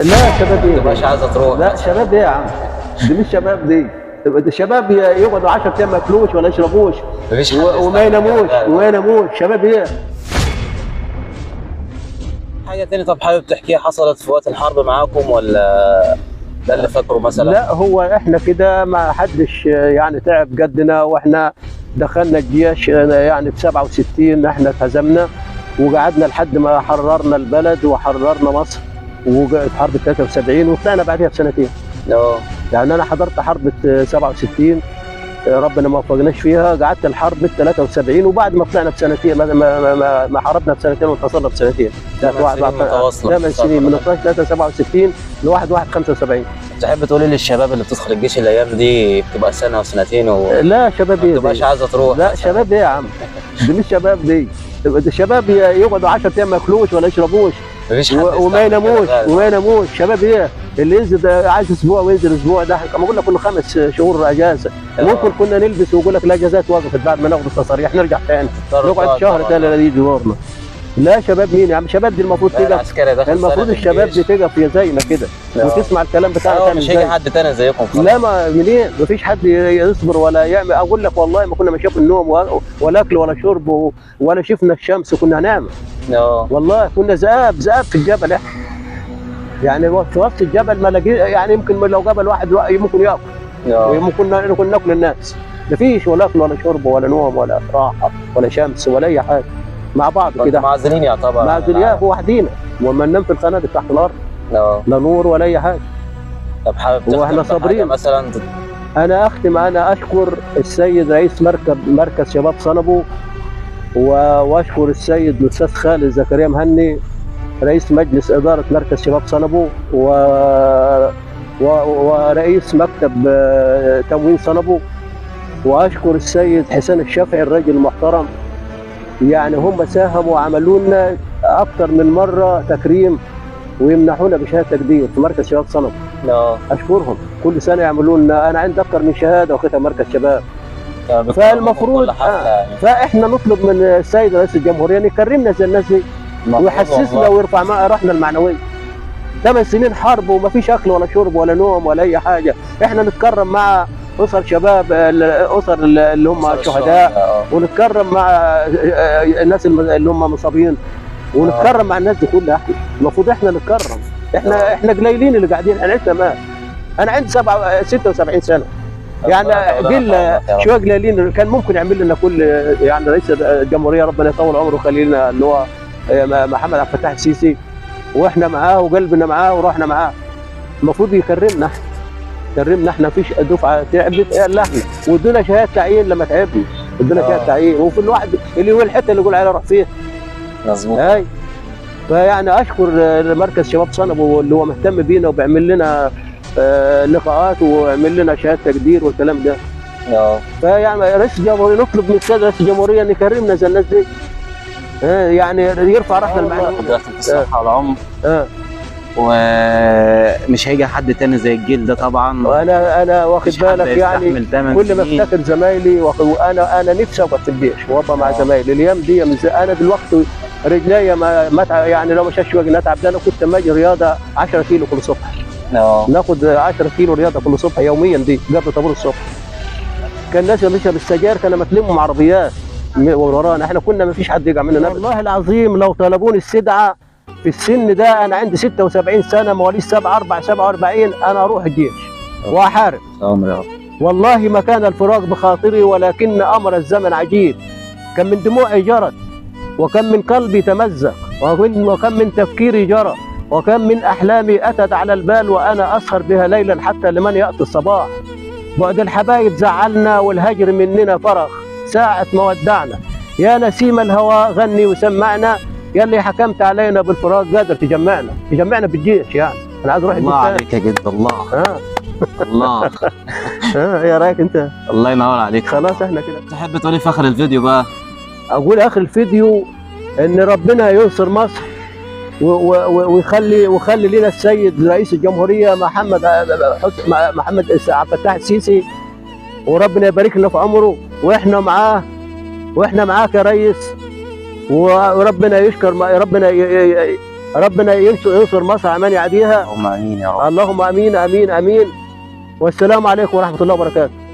لا شباب ما ايه تبقاش عايزه تروح. لا شباب ايه يا عم؟ دي مش شباب دي. الشباب يقعدوا 10 ايام ما ياكلوش ولا يشربوش مفيش حد وما يستحمل يناموش كده. وما يناموش. شباب ايه؟ حاجه تاني طب حابب تحكيها حصلت في وقت الحرب معاكم ولا ده اللي فاكره مثلا؟ لا هو احنا كده ما حدش يعني تعب قدنا، واحنا دخلنا الجيش يعني في 67 احنا اتهزمنا وقعدنا لحد ما حررنا البلد وحررنا مصر وفي حرب 73 وطلعنا بعدها بسنتين. يعني انا حضرت حرب 67 ربنا ما وفقناش فيها، قعدت الحرب 73 وبعد ما طلعنا بسنتين ما حاربنا بسنتين وانتصرنا بسنتين. 8 سنين من 12 67 ل 1/1/75. تحب تقولي للشباب اللي بتدخل الجيش الايام دي بتبقى سنه وسنتين لا شباب ايه؟ ما تبقاش عايزه تروح. لا شباب ايه يا عم؟ دي مش شباب دي. الشباب يقعدوا 10 ايام ما ياكلوش ولا يشربوش وما يناموش. شباب ايه؟ اللي ينزل عايز اسبوع وينزل اسبوع، ده كما اقول لك كل 5 شهور اجازه. ممكن كنا نلبس ويقول لك الاجازات وقفت بعد ما ناخد التصاريح نرجع تاني نقعد شهر تاني لا يجي دورنا. لا شباب مين يا عم؟ شباب دي المفروض تقف، المفروض الشباب دي تقف زينا كده وتسمع الكلام بتاعنا. مش هيجي حد تاني زيكم خلاص. لا ما منين؟ مفيش حد يصبر ولا يعمل. اقول لك والله ما كنا بنشوف النوم ولا اكل ولا شرب ولا شفنا الشمس كنا هنعمل. والله كنا ذئاب في الجبل احنا. يعني في وسط الجبل ما لقي، يعني يمكن لو جبل واحد ممكن ياكل وممكن ناكل الناس. مفيش ولا اكل ولا شرب ولا نوم ولا راحه ولا شمس ولا اي حاجه. مع بعض كده معزلين يعتبر. معزلين وحدينا وما ننام في الخنادق تحت الارض. لا نور ولا اي حاجه. طب حابب واحنا صابرين مثلا؟ انا اختم، انا اشكر السيد رئيس مركز شباب صنبو، واشكر السيد الاستاذ خالد زكريا مهني رئيس مجلس اداره مركز شباب صنبو ورئيس مكتب تموين صنبو، واشكر السيد حسين الشافعي الرجل المحترم. يعني هم ساهموا وعملوا لنا اكثر من مره تكريم ويمنحونا بشهاده تقدير في مركز شباب صنبو. اشكرهم كل سنه يعملوا لنا. انا عندي اكثر من شهاده واخدها مركز شباب. فالمفروض فاحنا نطلب من السيد رئيس الجمهوريه ان يكرمنا زي الناس دي ويحسسنا ويرفع روحنا المعنويه. 8 سنين حرب وما فيش اكل ولا شرب ولا نوم ولا اي حاجه. احنا نتكرم مع اسر شباب، الاسر اللي هم شهداء، ونتكرم مع الناس اللي هم مصابين، ونتكرم مع الناس دي كلها. احنا المفروض احنا نتكرم. احنا قليلين اللي قاعدين. انا عشنا مات. انا عندي 76 سنه. يعني قل شويه قليلين كان ممكن يعمل لنا كل، يعني رئيس الجمهوريه ربنا يطول عمره ويخلي لنا اللي هو محمد عبد الفتاح السيسي، واحنا معاه وقلبنا معاه ورحنا معاه. المفروض يكرمنا احنا. مفيش دفعه تعبت الا احنا، وادونا شهاده تعيين لما تعبنا، ادونا شهاده تعيين. وفي الواحد اللي هو الحته اللي يقول عليها روح فيها. مظبوط. هاي فيعني اشكر مركز شباب صنبو اللي هو مهتم بينا وبيعمل لنا لقاءات ويعمل لنا شهاده تقدير والكلام ده. فيعني رئيس الجمهوريه نطلب من السيد رئيس الجمهوريه ان يكرمنا زي الناس دي. يعني يرفع راسنا المعنويه. الصحه والعمر. ومش هيجي حد تاني زي الجيل ده طبعا. وانا واخد بالك يعني كل ما افتكر زمايلي وانا نفسي ابقى في الجيش وابقى مع زمايلي. الايام دي انا دلوقتي رجليا ما يعني لو مشيت شويه نتعب. ده انا كنت لما اجي رياضه 10 كيلو كل صبح. ناخد 10 كيلو رياضه كل صبح يوميا دي قبل طابور الصبح. كان الناس اللي ماشيه بالسجاير كانوا متلموا مع عربيات ورانا. احنا كنا ما فيش حد يقع مننا. والله العظيم لو طلبوني استدعاء في السن ده، انا عندي 76 سنه مواليد 47 انا اروح الجيش واحارب. والله ما كان الفراق بخاطري ولكن امر الزمن عجيب. كم من دموعي جرت، وكم من قلبي تمزق، وكم من تفكيري جرى، وكم من احلامي اتت على البال وانا اسهر بها ليلا حتى لمن ياتي الصباح. بعد الحبايب زعلنا والهجر مننا فرخ ساعة ما ودعنا. يا نسيم الهوى غني وسمعنا، يا اللي حكمت علينا بالفراق قادر تجمعنا بالجيش. يعني انا عايز اروح الجيش. الله عليك يا جد. الله الله. يا رايك انت. الله ينور عليك. خلاص احنا كده. تحب تقولي في اخر الفيديو بقى؟ اقول اخر الفيديو ان ربنا ينصر مصر ويخلي لنا السيد رئيس الجمهوريه محمد عبد الفتاح السيسي، وربنا يبارك لنا في عمره، واحنا معاه كرئيس. وربنا يشكر، ربنا ربنا ينصر مصر عمان يعديها. اللهم امين يا رب. اللهم امين امين امين. والسلام عليكم ورحمه الله وبركاته.